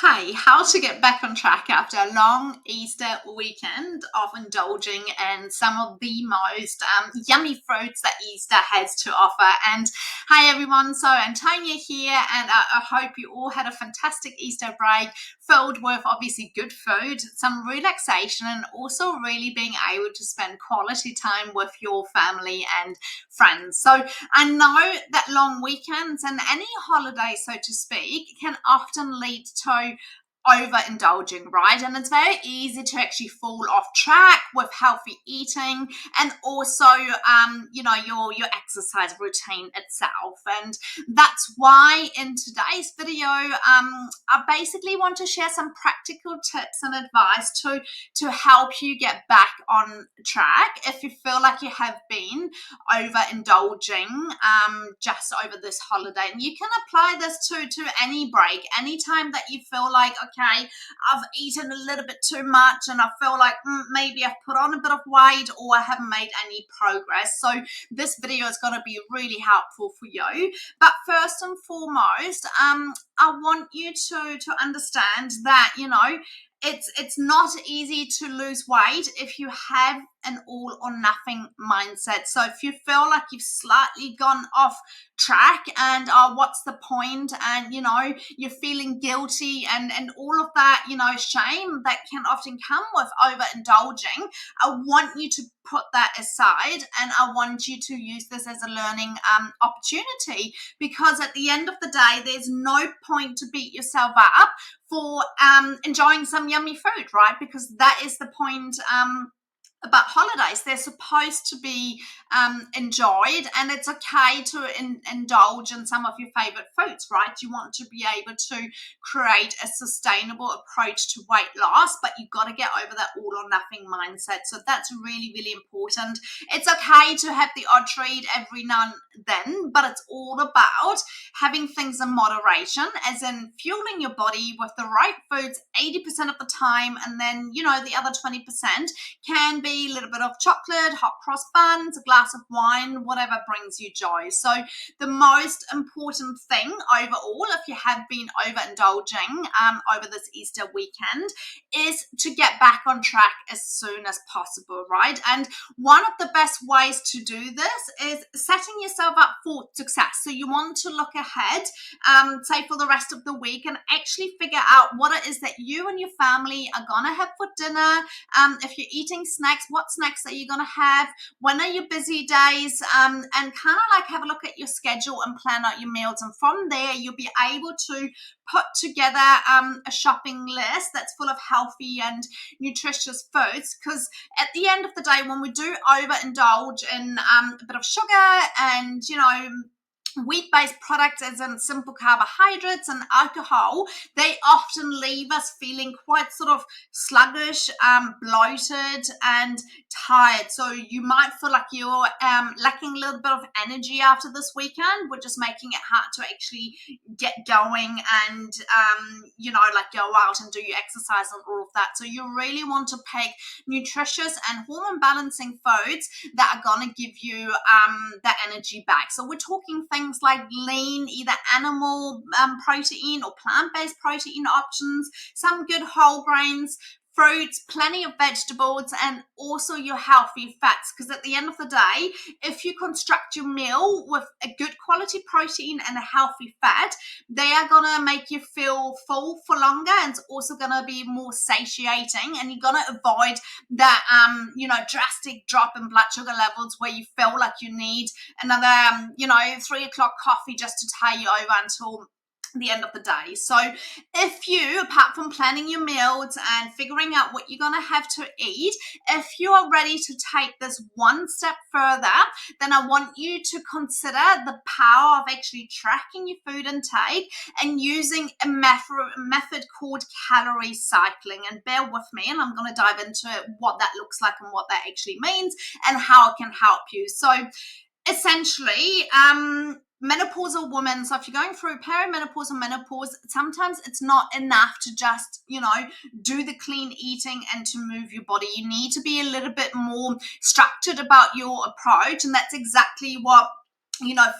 Hey, how to get back on track after a long Easter weekend of indulging in some of the most yummy fruits that Easter has to offer. And hi everyone, so Antonia here, and I hope you all had a fantastic Easter break filled with obviously good food, some relaxation, and also really being able to spend quality time with your family and friends. So I know that long weekends and any holiday, so to speak, can often lead to overindulging, right? And it's very easy to actually fall off track with healthy eating and also, your exercise routine itself. And that's why in today's video, I basically want to share some practical tips and advice to help you get back on track if you feel like you have been overindulging just over this holiday. And you can apply this to any break, anytime that you feel like, okay, I've eaten a little bit too much and I feel like maybe I've put on a bit of weight or I haven't made any progress. So this video is going to be really helpful for you. But first and foremost, I want you to understand that, it's not easy to lose weight if you have an all or nothing mindset. So if you feel like you've slightly gone off track and what's the point, and you're feeling guilty and all of that, shame that can often come with overindulging, I want you to put that aside and I want you to use this as a learning opportunity, because at the end of the day there's no point to beat yourself up for enjoying some yummy food, right? Because that is the point about holidays. They're supposed to be enjoyed, and it's okay to indulge in some of your favorite foods, right? You want to be able to create a sustainable approach to weight loss, but you've got to get over that all or nothing mindset. So that's really, really important. It's okay to have the odd treat every now and then, but it's all about having things in moderation, as in fueling your body with the right foods 80% of the time, and then the other 20% can be a little bit of chocolate, hot cross buns, a glass of wine, whatever brings you joy. So the most important thing overall, if you have been overindulging over this Easter weekend, is to get back on track as soon as possible, right? And one of the best ways to do this is setting yourself up for success. So you want to look ahead, say for the rest of the week, and actually figure out what it is that you and your family are gonna have for dinner. If you're eating snacks, what snacks are you going to have? When are your busy days? And kind of like have a look at your schedule and plan out your meals. And from there, you'll be able to put together a shopping list that's full of healthy and nutritious foods. Because at the end of the day, when we do overindulge in a bit of sugar and, wheat-based products, as in simple carbohydrates and alcohol, they often leave us feeling quite sort of sluggish, bloated and tired. So you might feel like you're lacking a little bit of energy after this weekend, which is making it hard to actually get going and like go out and do your exercise and all of that. So you really want to pick nutritious and hormone balancing foods that are going to give you that energy back. So we're talking things like lean, either animal protein or plant-based protein options, some good whole grains, fruits, plenty of vegetables, and also your healthy fats. Because at the end of the day, if you construct your meal with a good quality protein and a healthy fat, they are gonna make you feel full for longer, and it's also gonna be more satiating, and you're gonna avoid that drastic drop in blood sugar levels where you feel like you need another 3 o'clock coffee just to tie you over until the end of the day. So if you, apart from planning your meals and figuring out what you're going to have to eat, if you are ready to take this one step further, then I want you to consider the power of actually tracking your food intake and using a method called calorie cycling. And bear with me, and I'm going to dive into what that looks like and what that actually means and how it can help you. So essentially, menopausal women, so if you're going through perimenopause or menopause, sometimes it's not enough to just do the clean eating and to move your body. You need to be a little bit more structured about your approach, and that's exactly what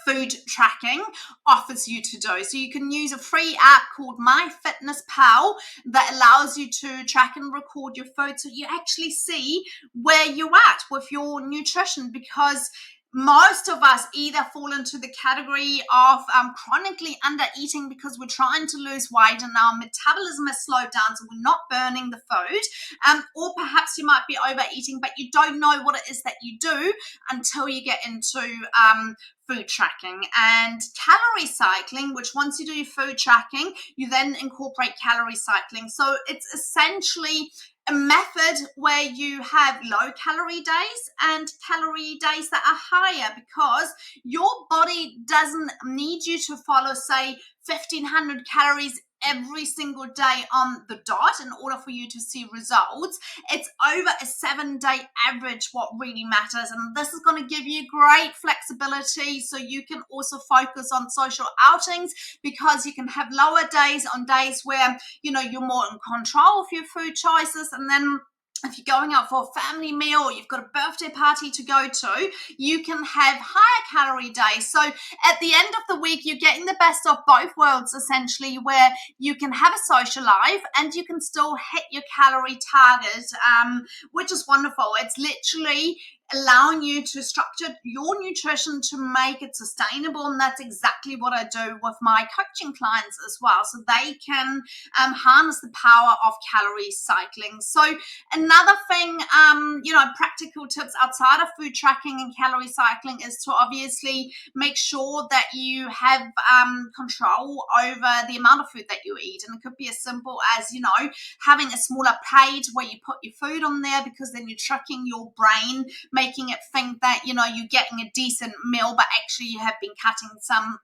food tracking offers you to do. So you can use a free app called MyFitnessPal that allows you to track and record your food so you actually see where you're at with your nutrition, because most of us either fall into the category of chronically under eating because we're trying to lose weight and our metabolism has slowed down, so we're not burning the food, or perhaps you might be overeating but you don't know what it is that you do until you get into food tracking and calorie cycling, which once you do your food tracking, you then incorporate calorie cycling. So it's essentially a method where you have low calorie days and calorie days that are higher, because your body doesn't need you to follow, say, 1500 calories every single day on the dot in order for you to see results. It's over a 7-day average what really matters, and this is going to give you great flexibility so you can also focus on social outings, because you can have lower days on days where you're more in control of your food choices, and then if you're going out for a family meal or you've got a birthday party to go to, you can have higher calorie days. So at the end of the week, you're getting the best of both worlds, essentially, where you can have a social life and you can still hit your calorie target, which is wonderful. It's literally allowing you to structure your nutrition to make it sustainable, and that's exactly what I do with my coaching clients as well, so they can harness the power of calorie cycling. So another thing, practical tips outside of food tracking and calorie cycling is to obviously make sure that you have control over the amount of food that you eat, and it could be as simple as having a smaller plate where you put your food on there, because then you're tricking your brain, making it think that you're getting a decent meal, but actually you have been cutting some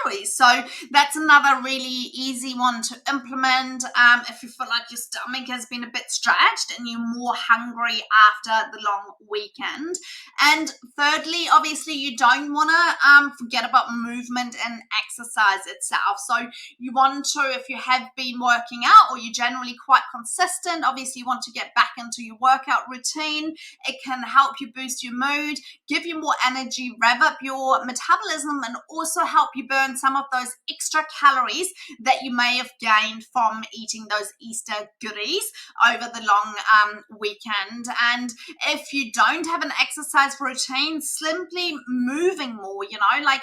calories. So that's another really easy one to implement if you feel like your stomach has been a bit stretched and you're more hungry after the long weekend. And thirdly, obviously, you don't want to forget about movement and exercise itself. So you want to, if you have been working out or you're generally quite consistent, obviously you want to get back into your workout routine. It can help you boost your mood, give you more energy, rev up your metabolism, and also help you burn some of those extra calories that you may have gained from eating those Easter goodies over the long weekend. And if you don't have an exercise routine, simply moving more, like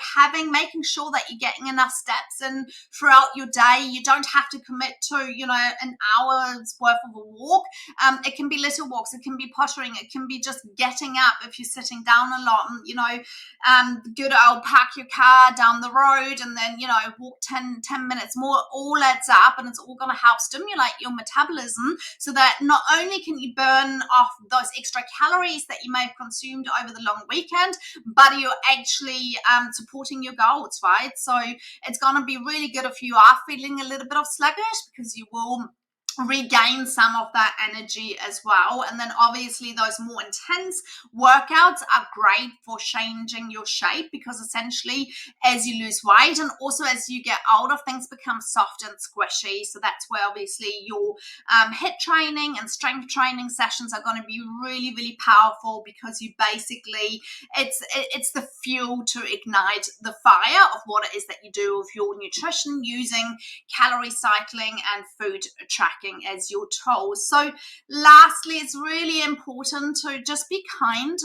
making sure that you're getting enough steps in throughout your day. You don't have to commit to, an hour's worth of a walk. It can be little walks, it can be pottering, it can be just getting up if you're sitting down a lot, and good old park your car down the road and then walk 10 minutes more. All adds up, and it's all going to help stimulate your metabolism so that not only can you burn off those extra calories that you may have consumed over the long weekend, but you're actually supporting your goals, right? So it's going to be really good if you are feeling a little bit of sluggish, because you will regain some of that energy as well. And then obviously those more intense workouts are great for changing your shape, because essentially as you lose weight and also as you get older, things become soft and squishy. So that's where obviously your HIIT training and strength training sessions are going to be really, really powerful, because you basically it's the fuel to ignite the fire of what it is that you do with your nutrition, using calorie cycling and food tracking as your tools. So lastly, it's really important to just be kind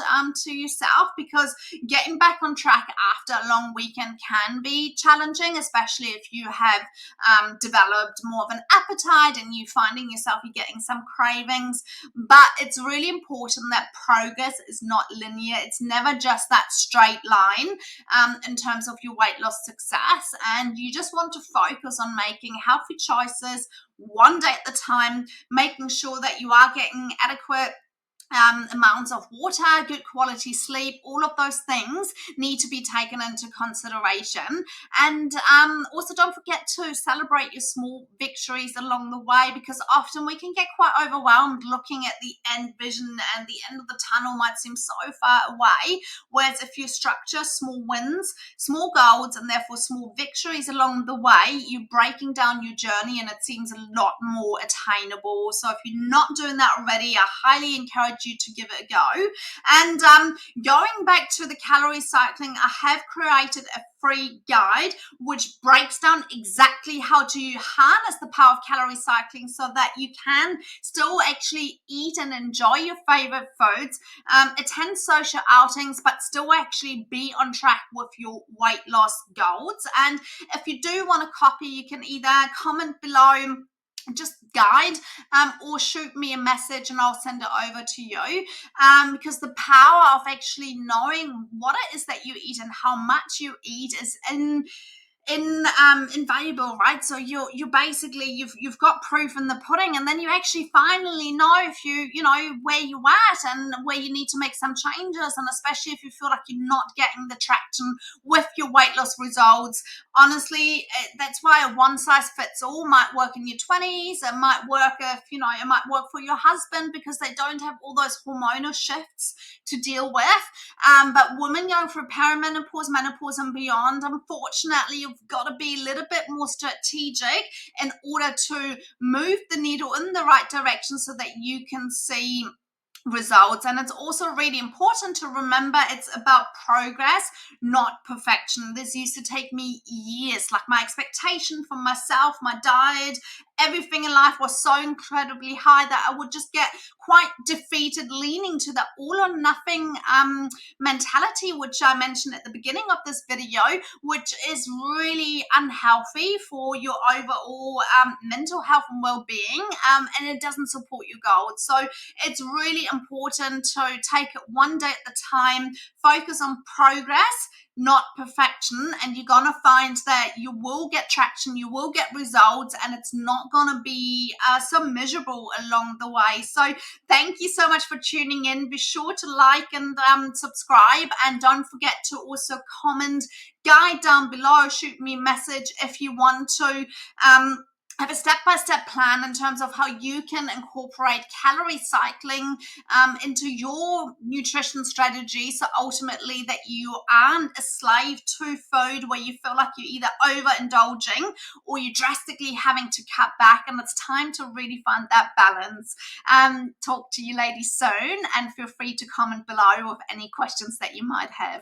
to yourself, because getting back on track after a long weekend can be challenging, especially if you have developed more of an appetite and you finding yourself you're getting some cravings. But it's really important that progress is not linear. It's never just that straight line in terms of your weight loss success, and you just want to focus on making healthy choices one day at a time, making sure that you are getting adequate amounts of water, good quality sleep. All of those things need to be taken into consideration. And also don't forget to celebrate your small victories along the way, because often we can get quite overwhelmed looking at the end vision, and the end of the tunnel might seem so far away. Whereas if you structure small wins, small goals, and therefore small victories along the way, you're breaking down your journey and it seems a lot more attainable. So if you're not doing that already, I highly encourage encourage you to give it a go. And going back to the calorie cycling, I have created a free guide which breaks down exactly how to harness the power of calorie cycling so that you can still actually eat and enjoy your favorite foods, attend social outings, but still actually be on track with your weight loss goals. And if you do want a copy, you can either comment below, just guide, or shoot me a message and I'll send it over to you, because the power of actually knowing what it is that you eat and how much you eat is invaluable, right? So you basically you've got proof in the pudding, and then you actually finally know if you know where you're at and where you need to make some changes. And especially if you feel like you're not getting the traction with your weight loss results, honestly, that's why a one size fits all might work in your 20s. It might work if it might work for your husband because they don't have all those hormonal shifts to deal with. But women going through perimenopause, menopause, and beyond, unfortunately, you've got to be a little bit more strategic in order to move the needle in the right direction so that you can see results. And it's also really important to remember it's about progress, not perfection. This used to take me years. Like, my expectation for myself, my diet, everything in life was so incredibly high that I would just get quite defeated, leaning to the all or nothing mentality, which I mentioned at the beginning of this video, which is really unhealthy for your overall mental health and well-being, and it doesn't support your goals. So it's really important to take it one day at a time, focus on progress, not perfection, and you're gonna find that you will get traction, you will get results, and it's not gonna be so miserable along the way. So thank you so much for tuning in. Be sure to like and subscribe, and don't forget to also comment, guide down below, shoot me a message if you want to have a step-by-step plan in terms of how you can incorporate calorie cycling into your nutrition strategy, so ultimately that you aren't a slave to food where you feel like you're either overindulging or you're drastically having to cut back, and it's time to really find that balance. Talk to you ladies soon, and feel free to comment below with any questions that you might have.